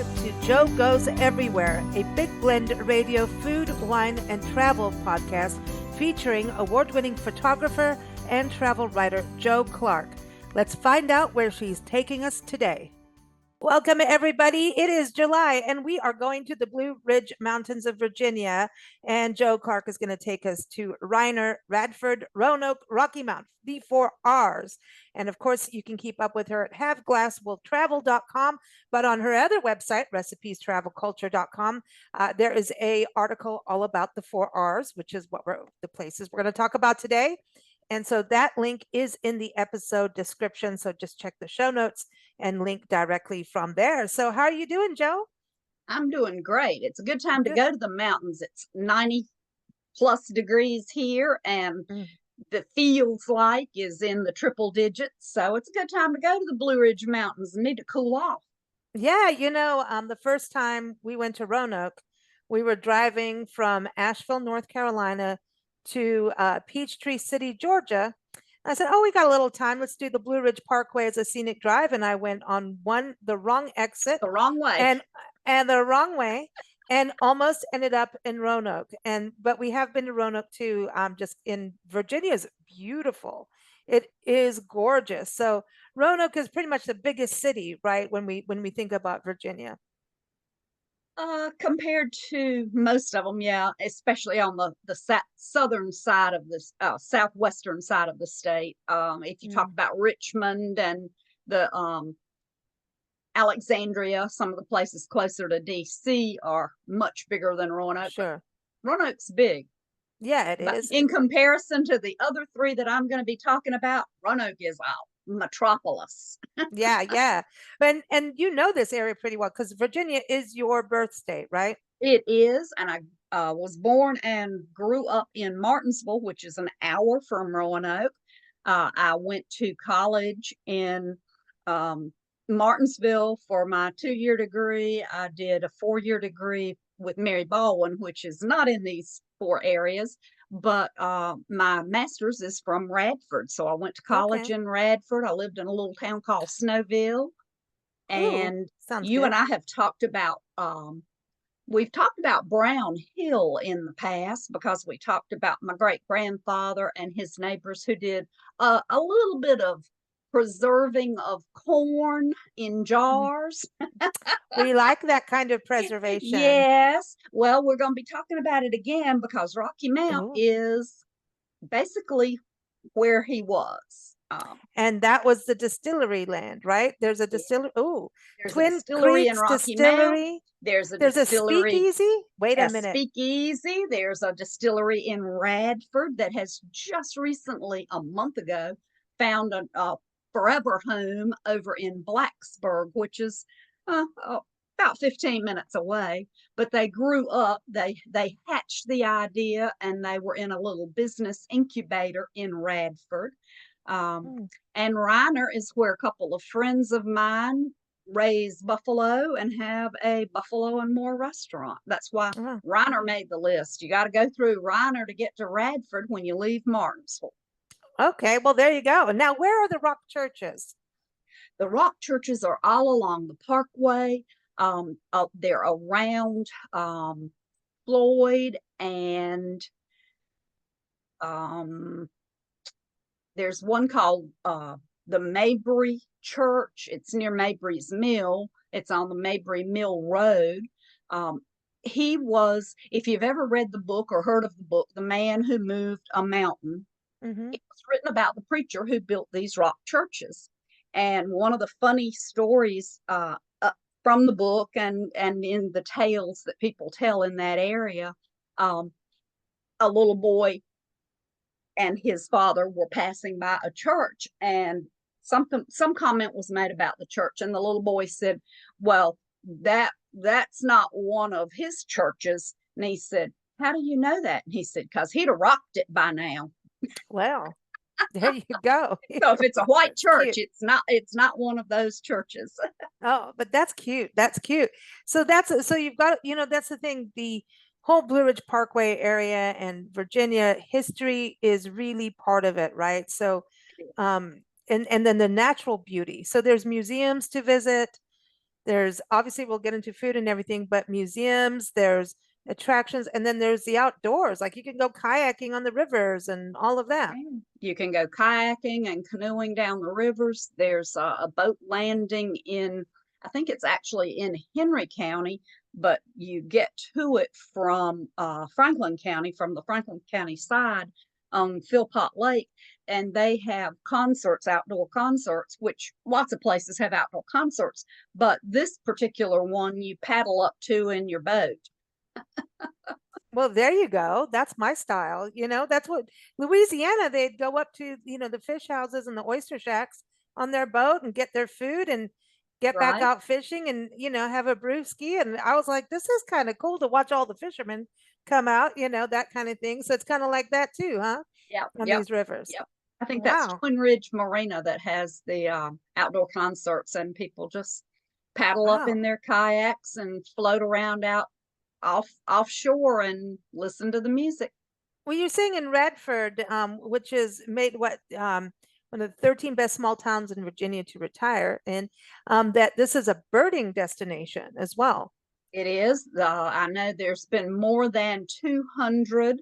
to Joe Goes Everywhere, a Big Blend radio food, wine, and travel podcast featuring award-winning photographer and travel writer Joe Clark. Let's find out where she's taking us today. Welcome, everybody. It is July, and we are going to the Blue Ridge Mountains of Virginia. And Joe Clark is going to take us to Reiner, Radford, Roanoke, Rocky Mount, the 4Rs. And of course, you can keep up with her at haveglasswilltravel.com. But on her other website, recipiestravelculture.com, there is an article all about the 4Rs, which is the places we're going to talk about today. And so that link is in the episode description. So just check the show notes and link directly from there. So how are you doing, Joe? I'm doing great. It's a good time to go to the mountains. It's 90 plus degrees here, and the feels like is in the triple digits. So it's a good time to go to the Blue Ridge Mountains and need to cool off. Yeah, the first time we went to Roanoke, we were driving from Asheville, North Carolina to Peachtree City, Georgia. I said, we got a little time. Let's do the Blue Ridge Parkway as a scenic drive. And I went on the wrong exit. The wrong way. And the wrong way, and almost ended up in Roanoke. But we have been to Roanoke too. Just in Virginia is beautiful. It is gorgeous. So Roanoke is pretty much the biggest city, right? When we think about Virginia. Compared to most of them, yeah, especially on the southern side of this, southwestern side of the state. If you talk about Richmond and the Alexandria, some of the places closer to DC are much bigger than Roanoke. Sure. Roanoke's big. Yeah, it is. In comparison to the other three that I'm going to be talking about, Roanoke is a metropolis. Yeah. And you know this area pretty well because Virginia is your birth state, right? It is. And I was born and grew up in Martinsville, which is an hour from Roanoke. I went to college in Martinsville for my 2-year degree. I did a 4-year degree with Mary Baldwin, which is not in these 4 areas, but my master's is from Radford. So I went to college in Radford. I lived in a little town called Snowville. And you and I have talked about, we've talked about Brown Hill in the past because we talked about my great-grandfather and his neighbors who did a little bit of preserving of corn in jars. We like that kind of preservation. Yes. Well, we're going to be talking about it again because Rocky Mount is basically where he was. And that was the distillery land, right? There's a distillery. Twin Distillery in Rocky Mount. There's a speakeasy. Wait a minute. Speakeasy. There's a distillery in Radford that has just recently, a month ago, found a forever home over in Blacksburg, which is about 15 minutes away. But they grew up, they hatched the idea, and they were in a little business incubator in Radford. And Reiner is where a couple of friends of mine raise buffalo and have a Buffalo and More restaurant. That's why Reiner made the list. You got to go through Reiner to get to Radford when you leave Martinsville. Okay, well, there you go. Now, where are the rock churches? The rock churches are all along the parkway. They're around Floyd, and there's one called the Mabry Church. It's near Mabry's Mill. It's on the Mabry Mill Road. He was, if you've ever read the book or heard of the book, The Man Who Moved a Mountain, it was written about the preacher who built these rock churches. And one of the funny stories from the book and in the tales that people tell in that area, a little boy and his father were passing by a church, and some comment was made about the church, and the little boy said, well, that's not one of his churches. And he said, how do you know that? And he said, because he'd have rocked it by now. Well, there you go. So if it's a white church, it's not one of those churches. But that's cute. That's cute. So you've got, that's the thing. The whole Blue Ridge Parkway area and Virginia history is really part of it, right? So, and then the natural beauty. So there's museums to visit. There's obviously we'll get into food and everything, but museums, there's attractions, and then there's the outdoors. Like you can go kayaking on the rivers and all of that. You can go kayaking and canoeing down the rivers. There's a boat landing in, I think it's actually in Henry County, but you get to it from Franklin County, from the Franklin County side on Philpott Lake. And they have concerts, outdoor concerts, which lots of places have outdoor concerts. But this particular one you paddle up to in your boat. Well, there you go. That's my style. That's what Louisiana, they'd go up to, the fish houses and the oyster shacks on their boat and get their food and get back Right. out fishing and, have a brewski. And I was like, this is kind of cool to watch all the fishermen come out, that kind of thing. So it's kind of like that too, huh? Yeah. On Yep. these rivers. Yep. I think that's Wow. Twin Ridge Marina that has the outdoor concerts, and people just paddle up in Wow. their kayaks and float around out offshore and listen to the music. Well, you're saying in Radford, which is made one of the 13 best small towns in Virginia to retire, and that this is a birding destination as well. It is. I know there's been more than 200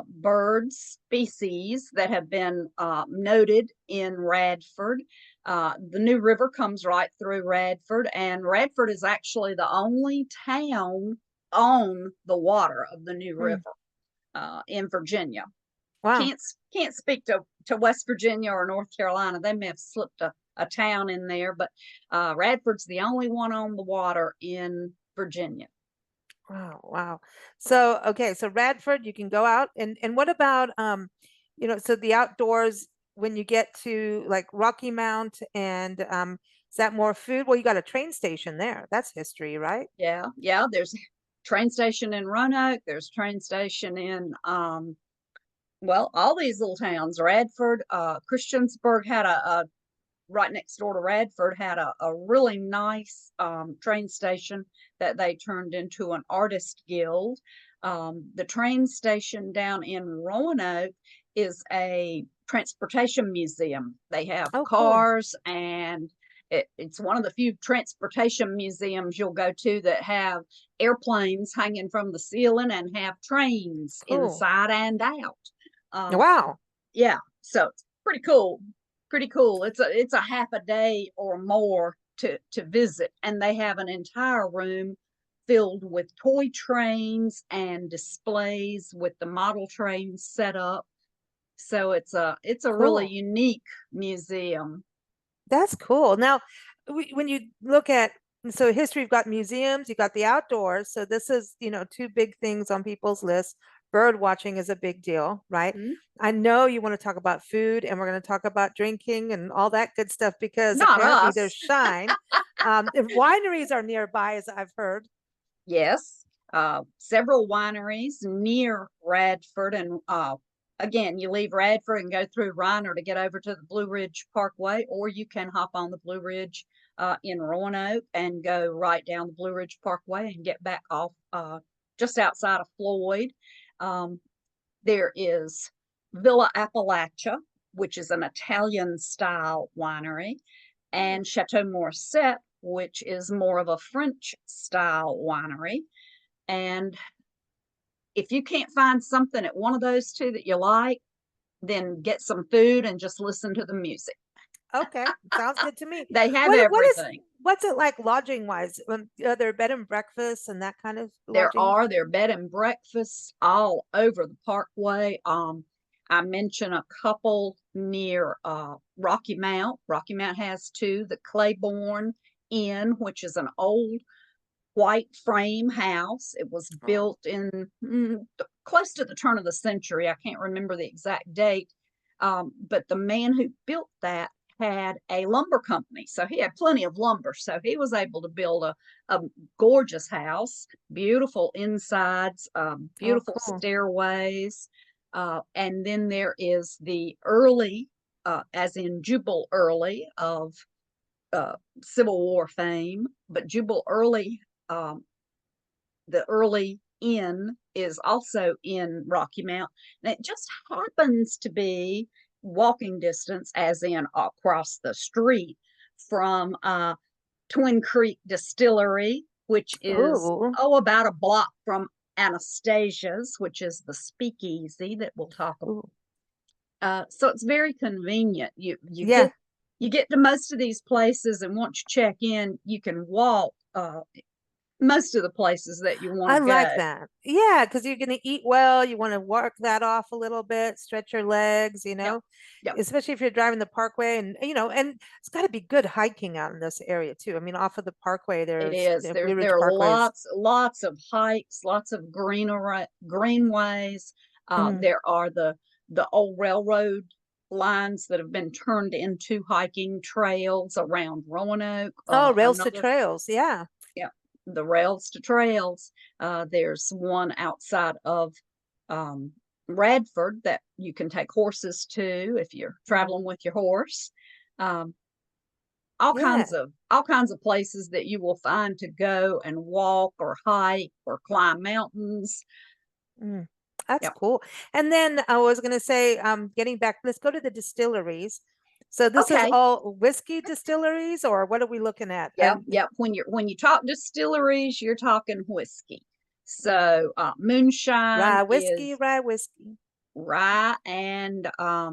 bird species that have been noted in Radford. The New River comes right through Radford, and Radford is actually the only town on the water of the New Mm. River in Virginia. Wow. Can't speak to West Virginia or North Carolina. They may have slipped a town in there, but Radford's the only one on the water in Virginia. Wow. Wow. So, okay. So Radford, you can go out and what about, so the outdoors when you get to like Rocky Mount and, is that more food? Well, you got a train station there. That's history, right? Yeah. Yeah. There's a train station in Roanoke. There's a train station in, well, all these little towns. Radford, Christiansburg had a right next door to Radford had a really nice train station that they turned into an artist guild. The train station down in Roanoke is a transportation museum. They have Oh, cool. cars, and it's one of the few transportation museums you'll go to that have airplanes hanging from the ceiling and have trains Cool. inside and out. Um, Wow. yeah, so it's pretty cool. Pretty cool. It's a half a day or more to visit, and they have an entire room filled with toy trains and displays with the model trains set up. So it's a really Cool. unique museum. That's cool. Now, when you look at so history, you've got museums, you've got the outdoors. So this is, two big things on people's list. Bird watching is a big deal, right? Mhm. I know you want to talk about food and we're going to talk about drinking and all that good stuff because Not apparently there's us. shine. If wineries are nearby, as I've heard. Yes, several wineries near Radford, and again, you leave Radford and go through Reiner to get over to the Blue Ridge Parkway, or you can hop on the Blue Ridge in Roanoke and go right down the Blue Ridge Parkway and get back off just outside of Floyd. Um, there is Villa Appalachia, which is an Italian style winery, and Chateau Morissette, which is more of a French style winery. And if you can't find something at one of those two that you like, then get some food and just listen to the music. Okay, sounds good to me. They have What is everything. what's it like lodging wise? Are there bed and breakfasts and that kind of There lodging? are there bed and breakfasts all over the parkway. I mentioned a couple near Rocky Mount. Rocky Mount has two. The Claiborne Inn, which is an old white frame house. It was Oh, built in close to the turn of the century. I can't remember the exact date, but the man who built that had a lumber company, so he had plenty of lumber. So he was able to build a gorgeous house, beautiful insides, oh, beautiful cool. stairways, and then there is the Early, as in Jubal Early of Civil War fame, but Jubal Early, um, the Early Inn is also in Rocky Mount. And it just happens to be walking distance, as in across the street from Twin Creek Distillery, which is, Ooh. about a block from Anastasia's, which is the speakeasy that we'll talk about. Ooh. So it's very convenient. You Yeah, get to most of these places, and once you check in, you can walk most of the places that you want I to go. like that. Yeah, because you're going to eat well. You want to work that off a little bit, stretch your legs, Yep. Yep. especially if you're driving the parkway and, and it's got to be good hiking out in this area too. I mean, off of the parkway, It there's is. the There Blue Ridge there are Parkways. lots of hikes, lots of greenways. Mm. There are the old railroad lines that have been turned into hiking trails around Roanoke. Oh, Rails to Another, Trails. Yeah. yeah, the rails to trails. There's one outside of Radford that you can take horses to if you're traveling with your horse. Um, Yeah. all kinds of places that you will find to go and walk or hike or climb mountains. Mm. That's Yep. cool. And then I was going to say, getting back, let's go to the distilleries. So this is Okay. all whiskey distilleries, or what are we looking at? Yep. When you talk distilleries, you're talking whiskey. So moonshine Rye whiskey, is rye whiskey, rye, and uh,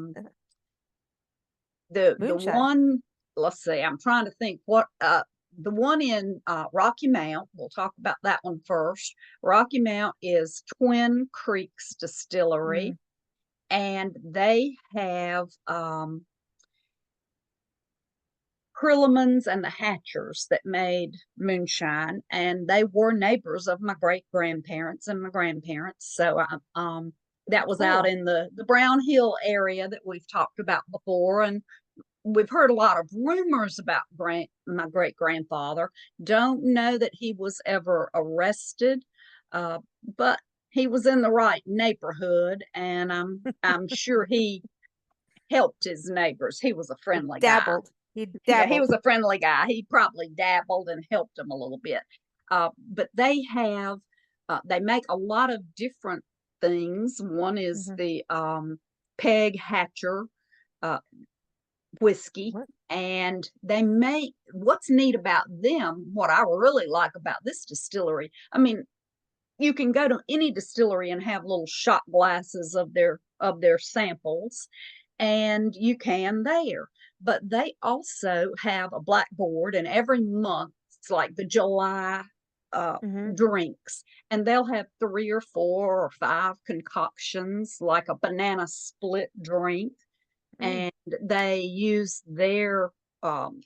the moonshine. one, let's see, I'm trying to think what the one in Rocky Mount, we'll talk about that one first. Rocky Mount is Twin Creeks Distillery, Mm. and they have Crillamans and the Hatchers that made moonshine, and they were neighbors of my great grandparents and my grandparents. So that was out Cool. in the Brown Hill area that we've talked about before, and we've heard a lot of rumors about my great grandfather. Don't know that he was ever arrested, but he was in the right neighborhood, and I'm sure he helped his neighbors. He was a He friendly guy. dabbled. He Yeah, he dabbled. was a friendly guy. He probably dabbled and helped them a little bit. But they make a lot of different things. One is Mhm. the Peg Hatcher uh, whiskey. What? And they make, what's neat about them, what I really like about this distillery, I mean, you can go to any distillery and have little shot glasses of their samples, and you can there. But they also have a blackboard, and every month it's like the July Mhm. drinks, and they'll have 3 or 4 or 5 concoctions, like a banana split drink, Mm. and they use their um,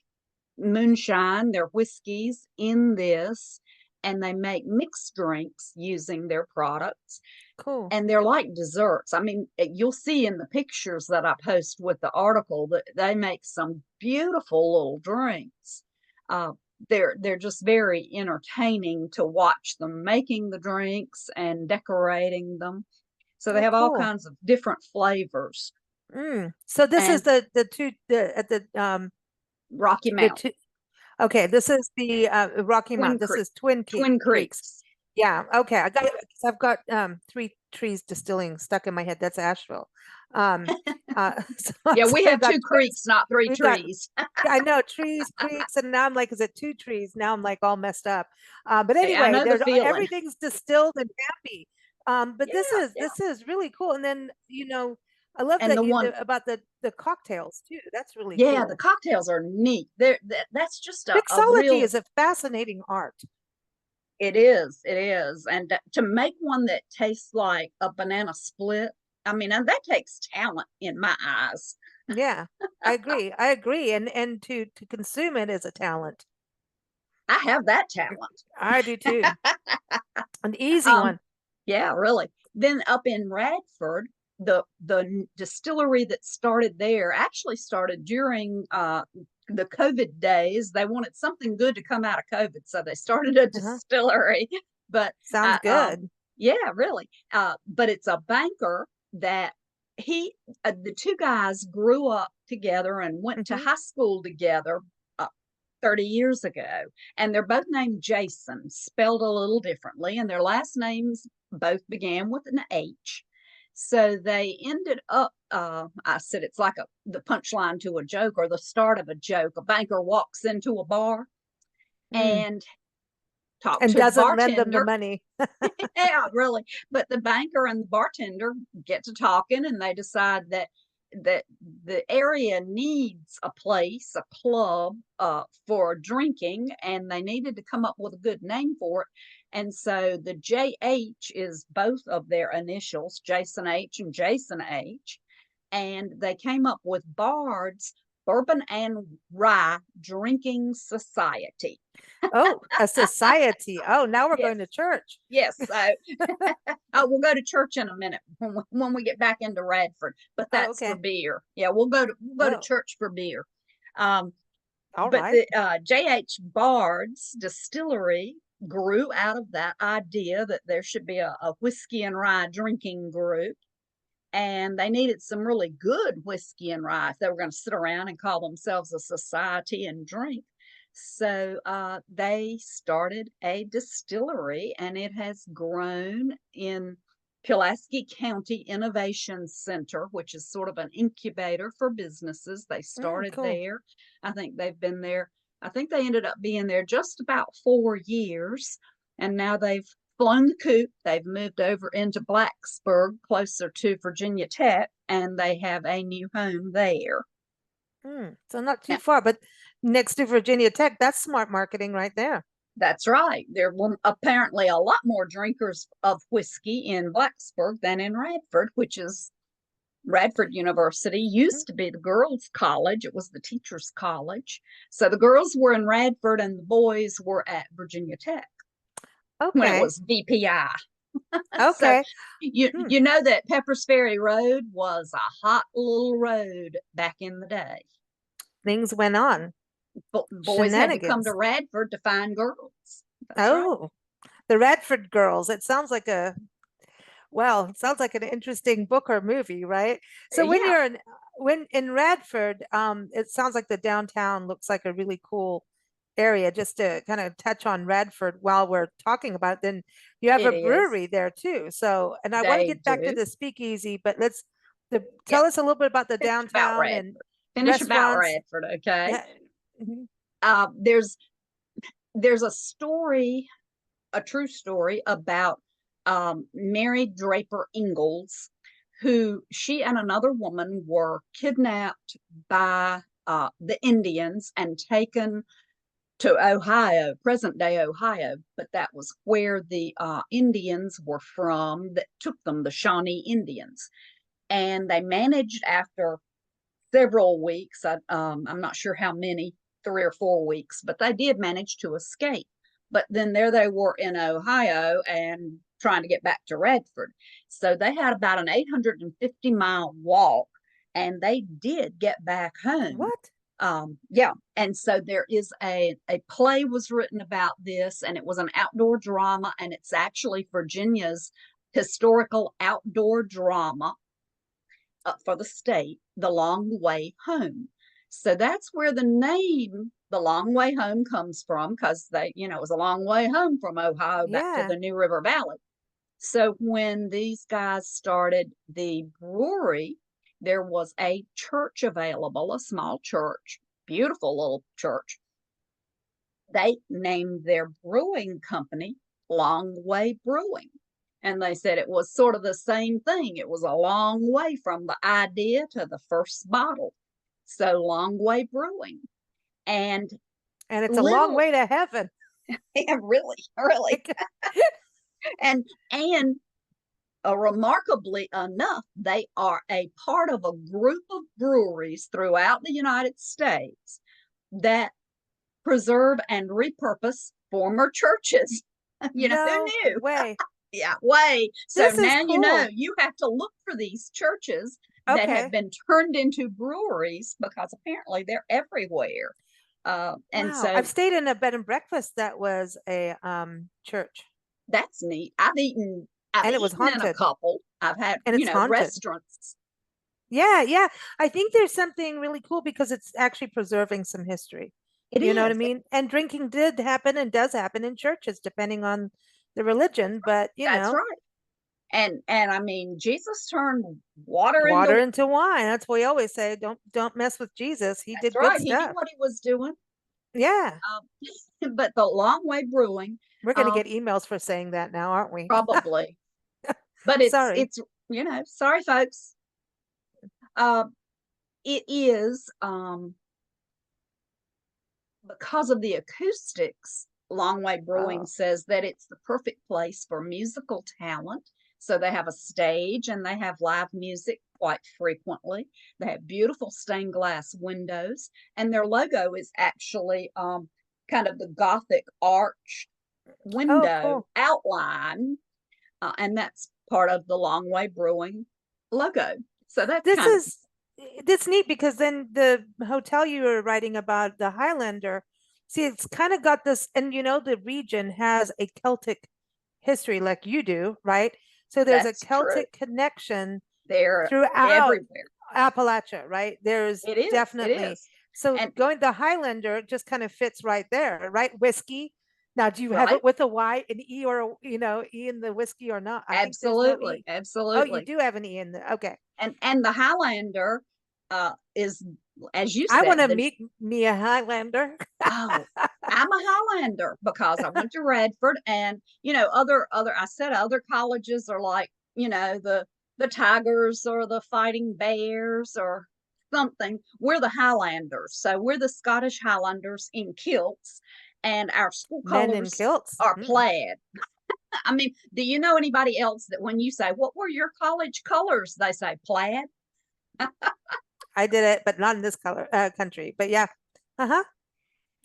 moonshine, their whiskeys in this, and they make mixed drinks using their products. Cool. And they're like desserts. I mean, you'll see in the pictures that I post with the article that they make some beautiful little drinks. Uh, they're just very entertaining to watch them making the drinks and decorating them. So they Oh, have all cool. kinds of different flavors. So this is And the two at Rocky the Mountain, two. Okay, this is the Rocky Twin Mount. This Creek, is Twin Twin Creeks. Creeks. Yeah. Okay. I got. I've got 3 trees distilling stuck in my head. That's Asheville. So, Yeah, so we I've have got 2 creeks, not three we've got. trees. I know trees, creeks, and now I'm like, is it 2 trees? Now I'm like all messed up. But I anyway, know the there's feeling. everything's distilled and happy. But Yeah, yeah. this is really cool. And then I love And that the you one, about the cocktails too. That's really yeah, the cool. cocktails are neat. That's just a Mixology real, is a fascinating art. it is. And to make one that tastes like a banana split, I mean, and that takes talent in my eyes. Yeah, I agree. I agree. And to consume it is a talent. I have that talent. I do too. An easy Um, one. yeah, really. Then up in Radford, the distillery that started there actually started during the COVID days. They wanted something good to come out of COVID, so they started a Uh-huh. distillery. But Sounds good. yeah, really. But it's a banker that the two guys grew up together and went to Hmm. high school together uh, 30 years ago. And they're both named Jason, spelled a little differently, and their last names both began with an H. So they ended up, I said it's like the punchline to a joke or the start of a joke. A banker walks into a bar and talked And to the doesn't lend them the bartender. money. Yeah, really. But the banker and the bartender get to talking, and they decide that the area needs a place, a club, for drinking, and they needed to come up with a good name for it. And so the JH is both of their initials, Jason H and Jason H. And they came up with Bard's Bourbon and Rye Drinking Society. Oh, a society. Oh, now we're Yes. going to church. Yes. So we'll go to church in a minute when we get back into Radford, but that's okay. for beer. Yeah, we'll go to church for beer. All But right. the J.H. Bard's distillery grew out of that idea that there should be a whiskey and rye drinking group. And they needed some really good whiskey and rye if they were going to sit around and call themselves a society and drink. So they started a distillery, and it has grown in Pulaski County Innovation Center, which is sort of an incubator for businesses. They started Cool. there. I think they've been there. I think they ended up being there just about 4 years, and now they've flown the coop. They've moved over into Blacksburg, closer to Virginia Tech, and they have a new home there. So not too far, but next to Virginia Tech. That's smart marketing right there. That's right. There were apparently a lot more drinkers of whiskey in Blacksburg than in Radford, which is Radford University used to be the girls' college. It was the teachers' college. So the girls were in Radford and the boys were at Virginia Tech when it was VPI. Okay. So you know that Peppers Ferry Road was a hot little road back in the day. Things went on. Boys had to come to Radford to find girls. That's right. The Radford Girls. It sounds like it sounds like an interesting book or movie, right? So when in Radford, it sounds like the downtown looks like a really cool area. Just to kind of touch on Radford while we're talking about it, then you have a brewery there too. So, and I want to get back to the speakeasy, but tell us a little bit about the downtown and finish about Radford, okay? Yeah. There's a story, a true story about Mary Draper Ingalls, who she and another woman were kidnapped by the Indians and taken to Ohio, present day Ohio, but that was where the Indians were from that took them, the Shawnee Indians. And they managed after several weeks, I'm not sure how many, 3 or 4 weeks, but they did manage to escape. But then there they were in Ohio and trying to get back to Radford. So they had about an 850-mile walk, and they did get back home. What? Yeah. And so there is a play was written about this, and it was an outdoor drama, and it's actually Virginia's historical outdoor drama for the state, The Long Way Home. So that's where the name The Long Way Home comes from, because it was a long way home from Ohio back to the New River Valley. So when these guys started the brewery, there was a church available, a small church, beautiful little church. They named their brewing company Long Way Brewing. And they said it was sort of the same thing. It was a long way from the idea to the first bottle. So Long Way Brewing. And it's a long way to heaven. Yeah, really. and remarkably enough, they are a part of a group of breweries throughout the United States that preserve and repurpose former churches. Who knew? Way. Yeah, way. So now cool. You have to look for these churches that have been turned into breweries, because apparently they're everywhere. So I've stayed in a bed and breakfast that was a church. That's neat. I've eaten it was haunted. In a couple. I've had restaurants. Yeah. I think there's something really cool because it's actually preserving some history. You know what I mean? And drinking did happen and does happen in churches, depending on the religion. But that's right. And I mean, Jesus turned water into wine. That's what we always say. Don't mess with Jesus. He did good stuff. He knew what he was doing. Yeah. but the Long Way Brewing, We're going to get emails for saying that now, aren't we? probably. But Sorry. it's sorry, folks. It is because of the acoustics. Long Way Brewing says that it's the perfect place for musical talent. So they have a stage and they have live music quite frequently. They have beautiful stained glass windows, and their logo is actually kind of the Gothic arch window cool. outline, and that's part of the Long Way Brewing logo. So that's this neat, because then the hotel you were writing about, the Highlander, see, it's kind of got this, and the region has a Celtic history like you do, right? So there's a Celtic connection there throughout everywhere. Appalachia, right? There's definitely. So going the Highlander just kind of fits right there, right? Whiskey. Now, do you have it with a Y, an E, or E in the whiskey or not? Absolutely, no E. absolutely. Oh, you do have an E in there. Okay. And the Highlander is, as you said, I want to meet me a Highlander. Oh, I'm a Highlander because I went to Radford, and other I said other colleges are like the Tigers or the Fighting Bears or something. We're the Highlanders, so we're the Scottish Highlanders in kilts, and our school colors are plaid. I mean, do you know anybody else that when you say, what were your college colors, they say plaid? I did it, but not in this country. But yeah,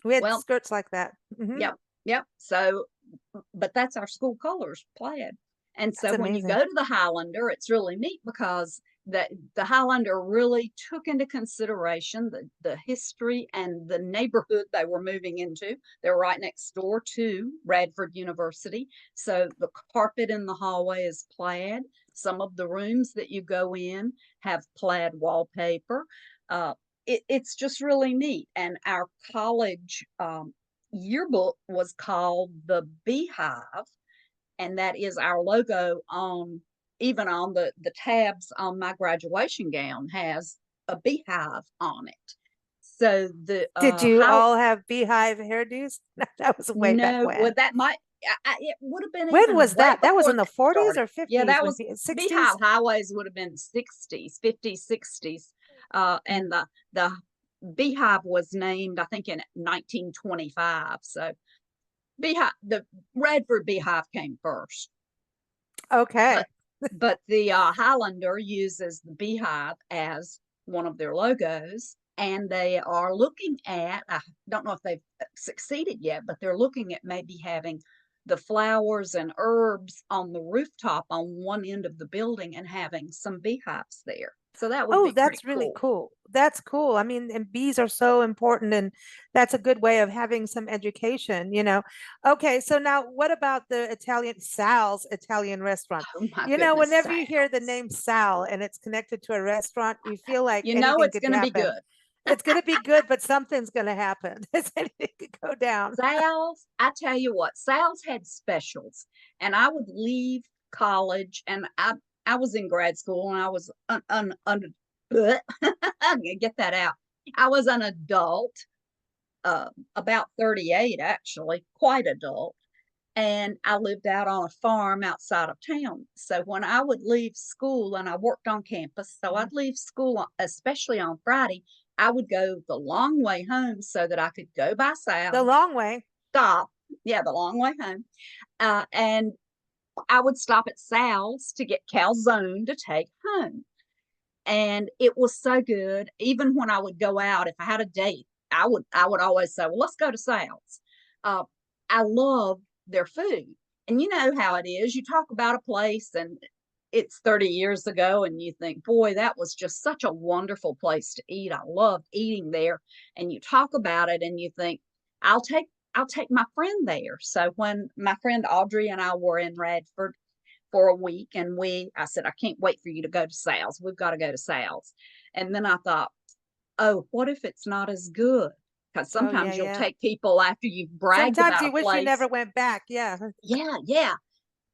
we had skirts like that. Yep. So, but that's our school colors, plaid. And so when you go to the Highlander, it's really neat because the Highlander really took into consideration the history and the neighborhood they were moving into. They're right next door to Radford University. So the carpet in the hallway is plaid. Some of the rooms that you go in have plaid wallpaper. It's just really neat. And our college yearbook was called the Beehive, and that is our logo on even on the tabs on my graduation gown has a beehive on it. So did you all have beehive hairdos? That was way back when. Well, that might it would have been. When was that? That was in the 40s or 50s? Yeah, that was 60s. Beehive highways would have been 60s, 50s, 60s, and the Beehive was named, I think, in 1925. So the Radford Beehive came first. Okay. But the Highlander uses the Beehive as one of their logos, and they are looking at, I don't know if they've succeeded yet, but they're looking at maybe having the flowers and herbs on the rooftop on one end of the building and having some beehives there. So that would be that's really cool. That's cool. I mean, and bees are so important, and that's a good way of having some education, Okay, so now what about the Sal's Italian restaurant? Oh my goodness, whenever you hear the name Sal and it's connected to a restaurant, you feel like it's going to be good. It's going to be good, but something's going to happen. Anything could go down. Sal's, I tell you what, Sal's had specials, and I would leave college, and I was in grad school, and I was get that out. I was an adult, about 38, actually, quite adult. And I lived out on a farm outside of town. So when I would leave school, and I worked on campus, so I'd leave school, especially on Friday, I would go the long way home so that I could go by Sal's. The long way? Stop. Yeah, the long way home. And I would stop at Sal's to get calzone to take home. And it was so good. Even when I would go out, if I had a date, I would always say, well, let's go to Sal's. I love their food. And you know how it is. You talk about a place and it's 30 years ago and you think, boy, that was just such a wonderful place to eat. I loved eating there. And you talk about it and you think, I'll take my friend there. So when my friend Audrey and I were in Radford for a week, and I said, I can't wait for you to go to Sal's. We've got to go to Sal's. And then I thought, oh, what if it's not as good? Because sometimes you'll take people after you've bragged about a place. Sometimes you wish you never went back. Yeah. Yeah.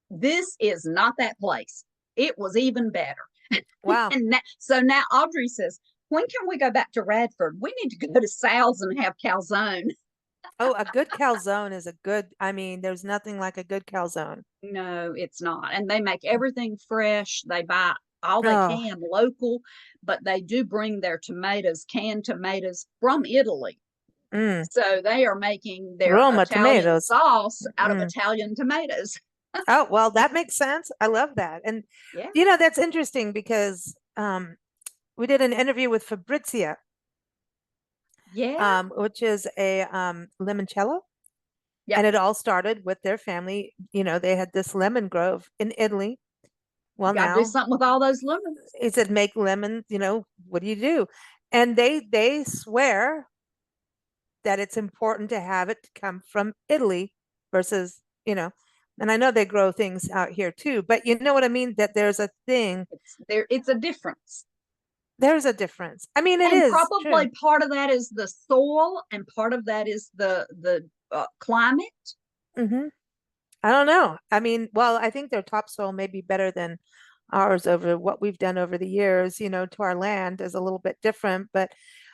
This is not that place. It was even better. Wow. And so now Audrey says, when can we go back to Radford? We need to go to Sal's and have calzone. Oh, a good calzone is a good, I mean, there's nothing like a good calzone. No, it's not. And they make everything fresh. They buy all they Oh, can local, but they do bring their tomatoes, canned tomatoes from Italy. mm, So they are making their Roma Italian tomatoes. sauce out of Mm. Italian tomatoes. Oh, well, that makes sense. I love that. And Yeah. that's interesting because we did an interview with Fabrizia, Yeah. which is a limoncello. Yeah. And it all started with their family. They had this lemon grove in Italy. You Well, got to do now something with all those lemons. he said, make lemons, what do you do? And they swear that it's important to have it come from Italy versus, and I know they grow things out here too, but you know what I mean? That there's a thing, It's a difference. there's a difference. I mean, it And is true. probably part of that is the soil and part of that is the climate. Hmm. I don't know. I mean, well, I think their topsoil may be better than ours over what we've done over the years, to our land is a little bit different. But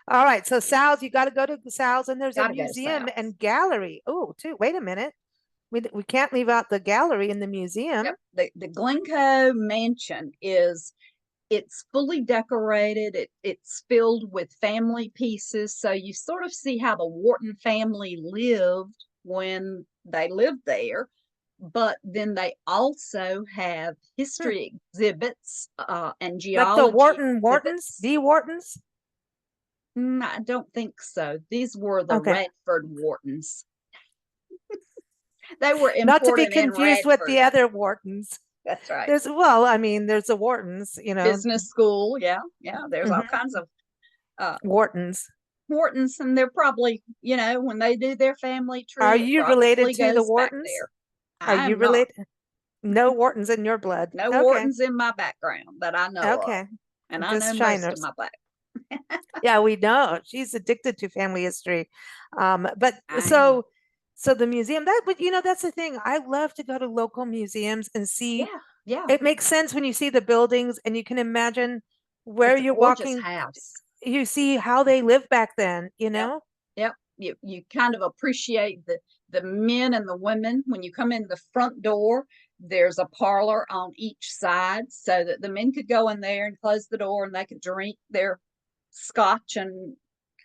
all right, so Sal's, you got to go to Sal's, and there's a Got to go to museum Sal's. and gallery. Oh, too. Wait a minute. We can't leave out the gallery in the museum. Yep. The Glencoe Mansion is it's fully decorated. It's filled with family pieces. So you sort of see how the Wharton family lived when they lived there. But then they also have Hmm. history exhibits and Like the geology Whartons, exhibits. the Whartons. I don't think so. These were the Okay. Radford Whartons. They were Not to be imported in confused with Radford. the other Whartons. That's right. Well, I mean, there's the Whartons. Business school. Yeah. Yeah. There's all Mhm. kinds of Whartons. Whartons, and they're probably, when they do their family Are tree, it you related probably to the goes back Whartons? there. Are I you am not. related? No Whartons in your blood. No Okay. Whartons in my background that I know of. Okay. And I know Just most of Shiners. my back. Yeah, we know. She's addicted to family history. But I am. so the museum but that's the thing. I love to go to local museums and see. Yeah. Yeah. It makes sense when you see the buildings and you can imagine where It's a you're gorgeous walking. house. You see how they lived back then, you Yep. know? Yep. You kind of appreciate the men and the women when you come in the front door. There's a parlor on each side so that the men could go in there and close the door and they could drink their scotch and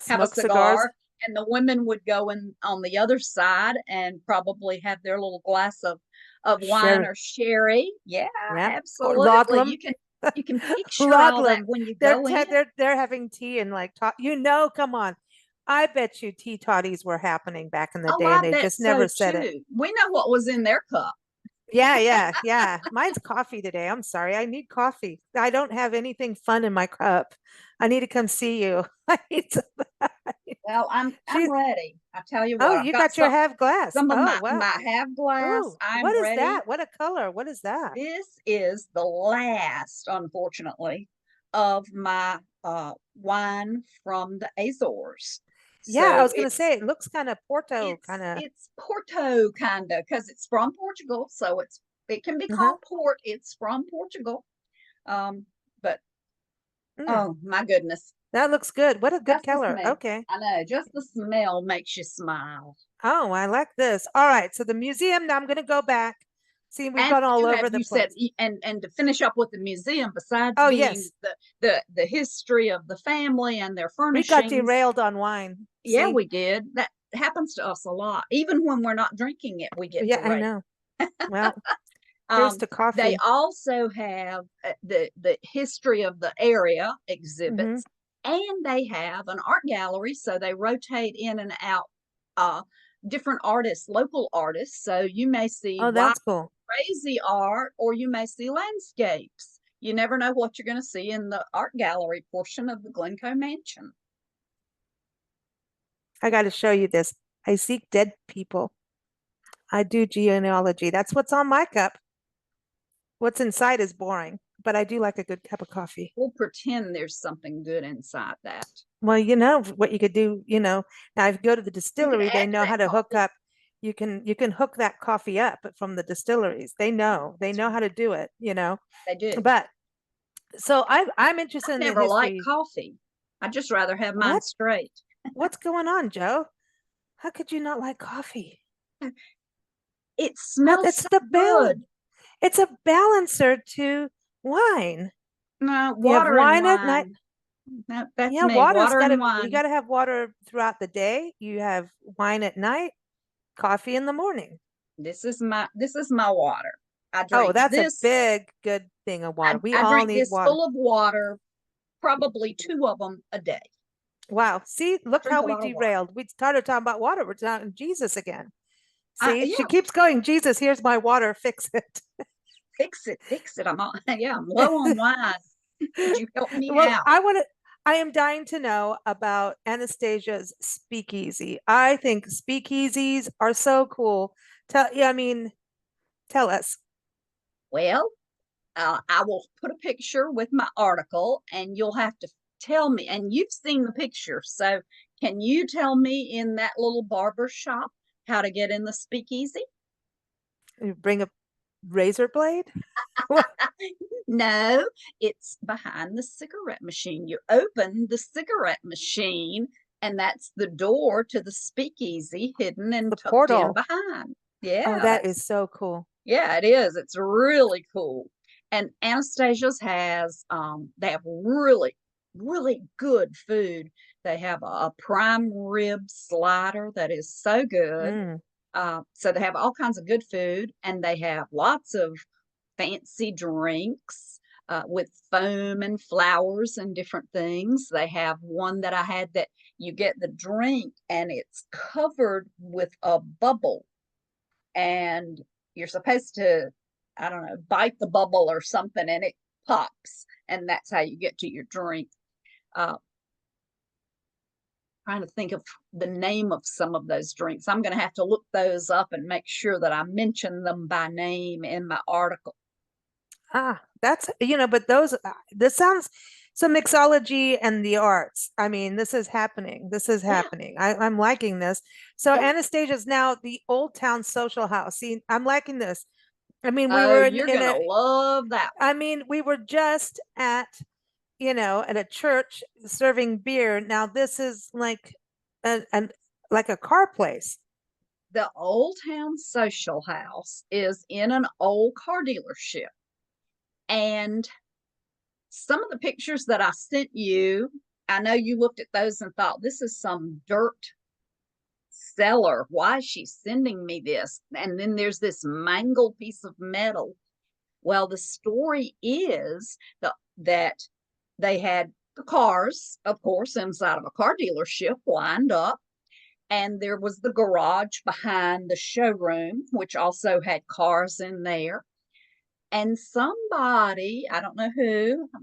have a Smoke cigars. cigar. And the women would go in on the other side and probably have their little glass of wine Sherry. or sherry. Yeah, Yeah. Or absolutely. Lodlam. You can picture all that Lodlam. when you They're go in. they're having tea and like talk. Come on. I bet you tea toddies were happening back in the Oh, day and I they bet just so never said it. too. We know what was in their cup. Yeah, yeah, yeah. Mine's coffee today. I'm sorry. I need coffee. I don't have anything fun in my cup. I need to come see you. I need some. Well, I'm She's, ready. I tell you oh, what, I've you got got your half glass. some of Oh, my wow. half glass. Oh, I'm what is ready. that? What a color. What is that? This is the last, unfortunately, of my wine from the Azores. Yeah, I So was gonna say it looks kind of Porto, kind of. it's Porto kind of because it's from Portugal, so it can be Uh-huh. called port. It's from Portugal. But Mm, oh my goodness, that looks good. What a good just the color. smell. Okay. I know, just the smell makes you smile. Oh, I like this. All right. So the museum, now I'm gonna go back. See, we've And gone all you have over the you said place. and to finish up with the museum, besides Oh, being yes. the history of the family and their We got furnishings. derailed on wine. Yeah, See? we did. That happens to us a lot. Even when we're not drinking it, we get Yeah, I derailed. know. Well, here's Um, to they coffee. also have the history of the area Hmm. exhibits, and they have an art gallery. So they rotate in and out uh, different artists, local artists. So you may see Oh, wild, that's cool. crazy art, or you may see landscapes. You never know what you're going to see in the art gallery portion of the Glencoe Mansion. I got to show you this. I seek dead people. I do genealogy. That's what's on my cup. What's inside is boring, but I do like a good cup of coffee. We'll pretend there's something good inside that. Well, what you could do, now if you go to the You can distillery, they add to know how that to hook coffee. up. You can hook that coffee up from the distilleries. They know. They That's know how to right. do it. They do. But so I'm interested I've in the never liked history. coffee. I'd just rather have mine What straight. what's going on, Joe? How could you not like coffee? It smells It's so the good. it's a balancer to wine. No, You have water and wine at night. wine. No, that's Yeah, me. water's Water and gotta, you wine. gotta have water throughout the day. You have wine at night, coffee in the morning. This is my water. I Oh, drink that's a this. big, good thing of water. We I all drink need this water. full of water, probably two of them a day. Wow. See, look Drink how a we lot of water. derailed. We started talking about water. We're talking Jesus again. See, she Yeah, keeps going, Jesus, here's my water, fix it. fix it, fix it. I'm on. Yeah, I'm low on wine. Could you help me Well, out? I am dying to know about Anastasia's speakeasy. I think speakeasies are so cool. Yeah, I mean, tell us. Well, I will put a picture with my article, and you'll have to tell me. And you've seen the picture, so can you tell me in that little barber shop how to get in the speakeasy? You bring a razor blade? No, it's behind the cigarette machine. You open the cigarette machine, and that's the door to the speakeasy hidden The and tucked in portal. behind. Oh, Yeah, that that's is so cool. yeah, it is. It's really cool. And Anastasia's has they have really, really good food. They have a prime rib slider that is so good. Mm. So they have all kinds of good food, and they have lots of fancy drinks with foam and flowers and different things. They have one that I had that you get the drink and it's covered with a bubble, and you're supposed to, I don't know, bite the bubble or something, and it pops, and that's how you get to your drink. Uh, Trying to think of the name of some of those drinks. I'm going to have to look those up and make sure that I mention them by name in my article. Ah, that's, but this sounds so mixology and the arts. I mean, this is happening. This is Yeah, happening. I'm liking this. So yeah. Anastasia's now the Old Town Social House. See, I'm liking this. I mean, we Oh, were you're in going to a, love that one. I mean, we were just at a church serving beer. Now this is like an like a car place. The Old Town Social House is in an old car dealership. And some of the pictures that I sent you, I know you looked at those and thought, this is some dirt seller. Why is she sending me this? And then there's this mangled piece of metal. Well, the story is that they had the cars, of course, inside of a car dealership lined up. And there was the garage behind the showroom, which also had cars in there. And somebody, I don't know who, I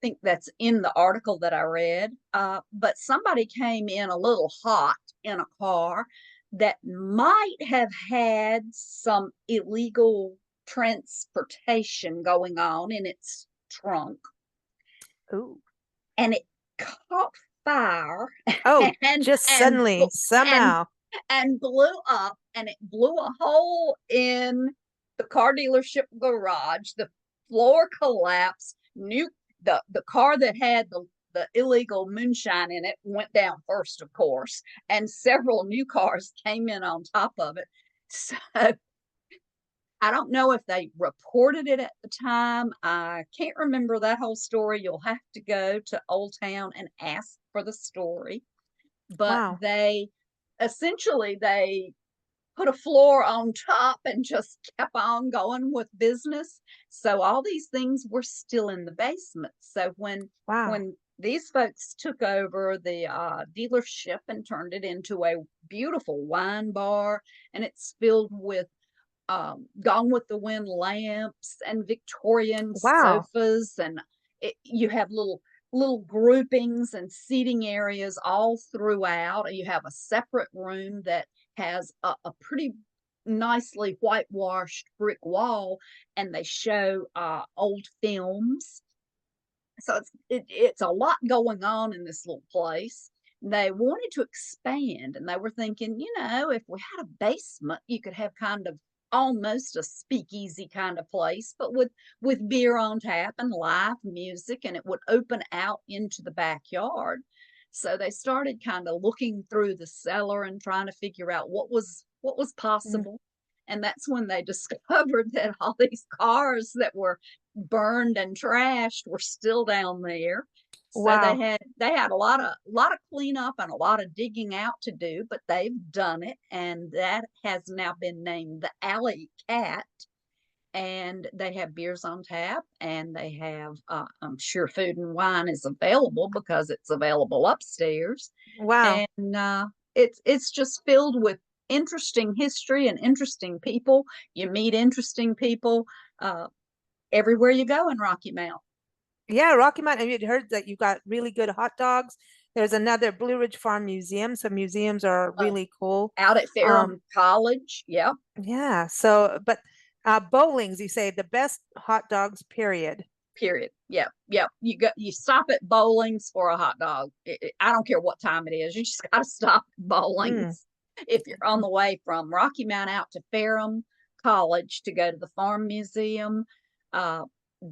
think that's in the article that I read, but somebody came in a little hot in a car that might have had some illegal transportation going on in its trunk, Ooh. and it caught fire Oh, and just and suddenly, and somehow. and blew up, and it blew a hole in the car dealership garage. The floor collapsed. The car that had the illegal moonshine in it went down first, of course, and several new cars came in on top of it. So I don't know if they reported it at the time. I can't remember that whole story. You'll have to go to Old Town and ask for the story. But Wow. they put a floor on top and just kept on going with business. So all these things were still in the basement. So Wow. when these folks took over the dealership and turned it into a beautiful wine bar, and it's filled with Gone with the Wind lamps and Victorian Wow. sofas, and you have little groupings and seating areas all throughout. You have a separate room that has a pretty nicely whitewashed brick wall, and they show old films. So it's a lot going on in this little place. They wanted to expand, and they were thinking, if we had a basement, you could have kind of almost a speakeasy kind of place, but with beer on tap and live music, and it would open out into the backyard. So they started kind of looking through the cellar and trying to figure out what was Mm. possible. And that's when they discovered that all these cars that were burned and trashed were still down there. So they Wow. had a lot of cleanup and a lot of digging out to do, but they've done it, and that has now been named the Alley Cat. And they have beers on tap, and they have, I'm sure food and wine is available because it's available upstairs. Wow. And it's just filled with interesting history and interesting people. You meet interesting people uh, everywhere you go in Rocky Mount. Yeah, Rocky Mountain. And you'd heard that you got really good hot dogs. There's another Blue Ridge Farm Museum. So museums are Uh, really cool. Out at Um, Ferrum College, yeah, yeah. So, but bowling's, you say the best hot dogs, period. period. Yeah, yeah. You stop at Bowling's for a hot dog. I don't care what time it is. You just got to stop at Mm. Bowling's if you're on the way from Rocky Mount out to Ferrum College to go to the Farm Museum. Uh,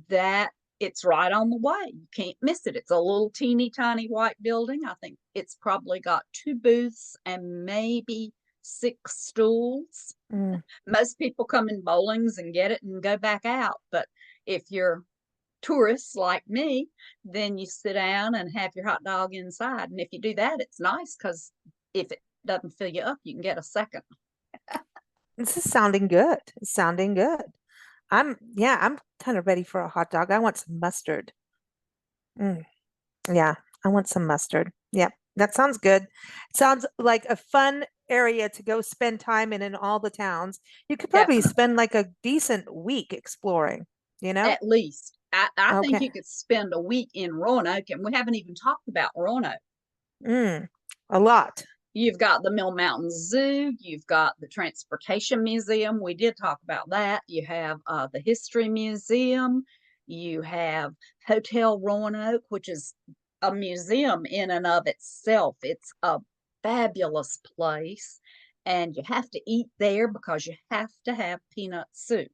that it's right on the way. You can't miss it. It's a little teeny tiny white building. I think it's probably got 2 booths and maybe 6 stools. Mm. Most people come in Bowlings and get it and go back out. But if you're tourists like me, then you sit down and have your hot dog inside. And if you do that, it's nice because if it doesn't fill you up, you can get a second. This is sounding good. It's sounding good. I'm kind of ready for a hot dog. I want some mustard. Mm. Yeah, I want some mustard. Yep, that sounds good. Sounds like a fun area to go spend time in all the towns. You could probably Definitely. spend like a decent week exploring, you know? At least. I think Okay. you could spend a week in Roanoke, and we haven't even talked about Roanoke. Mm, a lot. You've got the Mill Mountain Zoo. You've got the Transportation Museum. We did talk about that. You have the History Museum. You have Hotel Roanoke, which is a museum in and of itself. It's a fabulous place. And you have to eat there because you have to have peanut soup.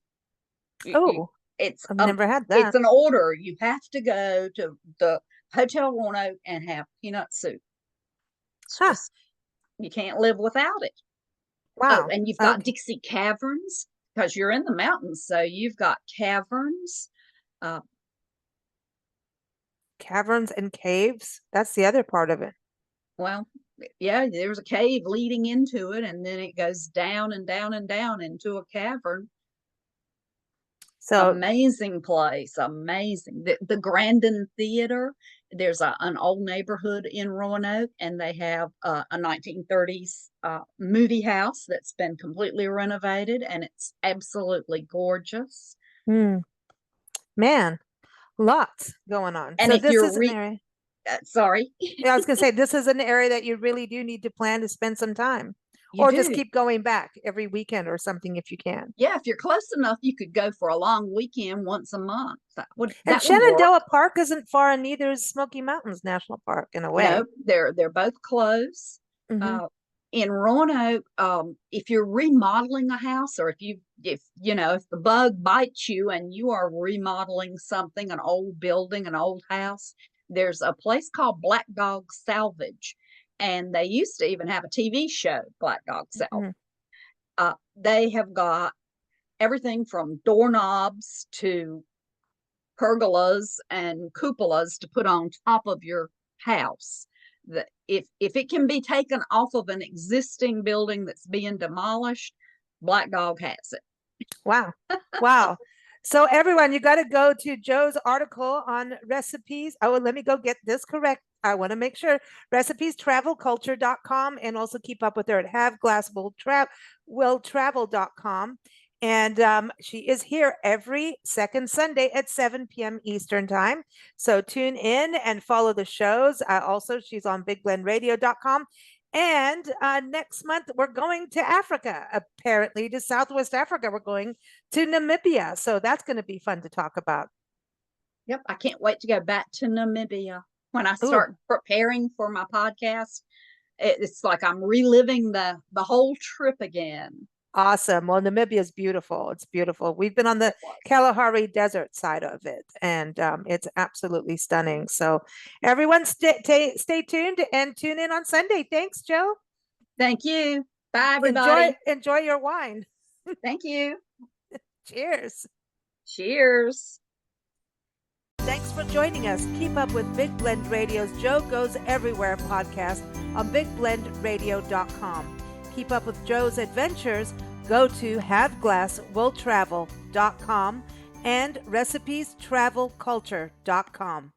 Oh, It's I've never had it's that. an order. You have to go to the Hotel Roanoke and have peanut soup. It's Huh. just you can't live without it. Oh, Wow. and you've got Okay. Dixie Caverns because you're in the mountains, so you've got caverns. Uh, Caverns and caves. That's the other part of it. well, yeah, there's a cave leading into it, and then it goes down and down and down into a cavern. So, Amazing place, amazing. The Grandin Theater. There's an old neighborhood in Roanoke, and they have a 1930s movie house that's been completely renovated, and it's absolutely gorgeous. hmm, man, lots going on. And So if this you're is an area. sorry, Yeah, I was gonna say this is an area that you really do need to plan to spend some time, you or just do. keep going back every weekend or something if you can. Yeah, if you're close enough, you could go for a long weekend once a month. That would And that would work. Shenandoah Park isn't far, and neither is Smoky Mountains National Park in a No, way. they're both close. Hmm. Uh, in Roanoke, if you're remodeling a house, or if the bug bites you and you are remodeling something, an old building, an old house, there's a place called Black Dog Salvage, and they used to even have a TV show, Black Dog Salvage. Hmm. They have got everything from doorknobs to pergolas and cupolas to put on top of your house. That if it can be taken off of an existing building that's being demolished, Black Dog has it. Wow. Wow. So everyone, you got to go to Joe's article on recipes. Oh, let me go get this correct. I want to make sure recipestravelculture.com, and also keep up with her at haveglasswilltravel.com. And she is here every second Sunday at 7 p.m. Eastern time. So tune in and follow the shows. Also, she's on bigblendradio.com. And next month, we're going to Africa, apparently to Southwest Africa. We're going to Namibia. So that's going to be fun to talk about. Yep, I can't wait to go back to Namibia. When I Ooh, start preparing for my podcast, it's like I'm reliving the whole trip again. Awesome. Well, Namibia is beautiful. It's beautiful. We've been on the Kalahari Desert side of it, and it's absolutely stunning. So, everyone, stay tuned and tune in on Sunday. Thanks, Joe. Thank you. Bye, everybody. Enjoy your wine. Thank you. Cheers. Cheers. Thanks for joining us. Keep up with Big Blend Radio's Joe Goes Everywhere podcast on bigblendradio.com. Keep up with Joe's adventures. Go to haveglasswilltravel.com and recipestravelculture.com.